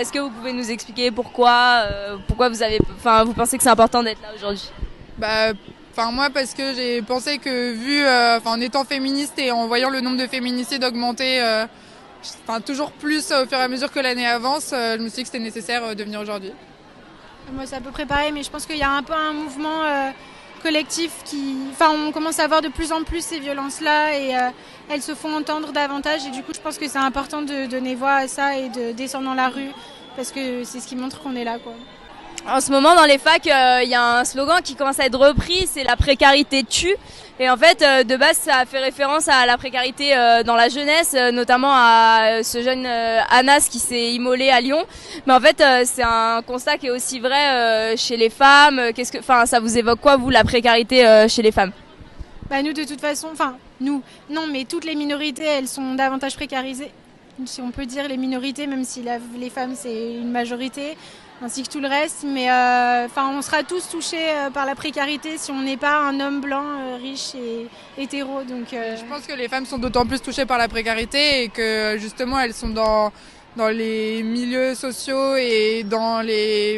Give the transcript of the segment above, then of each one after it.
Est-ce que vous pouvez nous expliquer pourquoi vous pensez que c'est important d'être là aujourd'hui? Bah, moi, parce que j'ai pensé que en étant féministe et en voyant le nombre de féminicides augmenter, toujours plus au fur et à mesure que l'année avance, je me suis dit que c'était nécessaire de venir aujourd'hui. Moi, c'est à peu près pareil, mais je pense qu'il y a un peu un mouvement collectif on commence à voir de plus en plus ces violences-là et elles se font entendre davantage. Et du coup, je pense que c'est important de donner voix à ça et de descendre dans la rue parce que c'est ce qui montre qu'on est là, quoi. En ce moment, dans les facs, il y a un slogan qui commence à être repris, c'est la précarité tue. Et en fait, de base, ça fait référence à la précarité dans la jeunesse, notamment à ce jeune Anas qui s'est immolé à Lyon. Mais en fait, c'est un constat qui est aussi vrai chez les femmes. Ça vous évoque quoi, vous, la précarité chez les femmes? Bah nous, de toute façon, nous, non, mais toutes les minorités, elles sont davantage précarisées. Si on peut dire les minorités, même si les femmes, c'est une majorité, ainsi que tout le reste. Mais on sera tous touchés par la précarité si on n'est pas un homme blanc, riche et hétéro. Donc, Je pense que les femmes sont d'autant plus touchées par la précarité et que justement elles sont dans les milieux sociaux et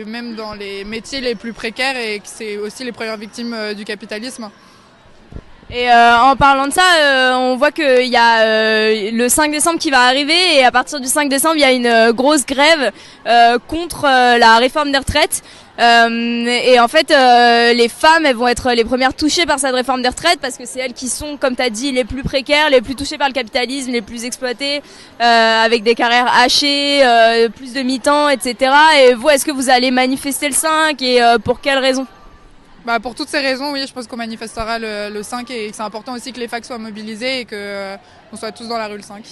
même dans les métiers les plus précaires et que c'est aussi les premières victimes du capitalisme. Et en parlant de ça, on voit qu'il y a le 5 décembre qui va arriver et à partir du 5 décembre, il y a une grosse grève contre la réforme des retraites. Et en fait, les femmes, elles vont être les premières touchées par cette réforme des retraites parce que c'est elles qui sont, comme tu as dit, les plus précaires, les plus touchées par le capitalisme, les plus exploitées, avec des carrières hachées, plus de mi-temps, etc. Et vous, est-ce que vous allez manifester le 5 et pour quelles raisons? Pour toutes ces raisons, oui, je pense qu'on manifestera le 5 et que c'est important aussi que les facs soient mobilisés et qu'on soit tous dans la rue le 5.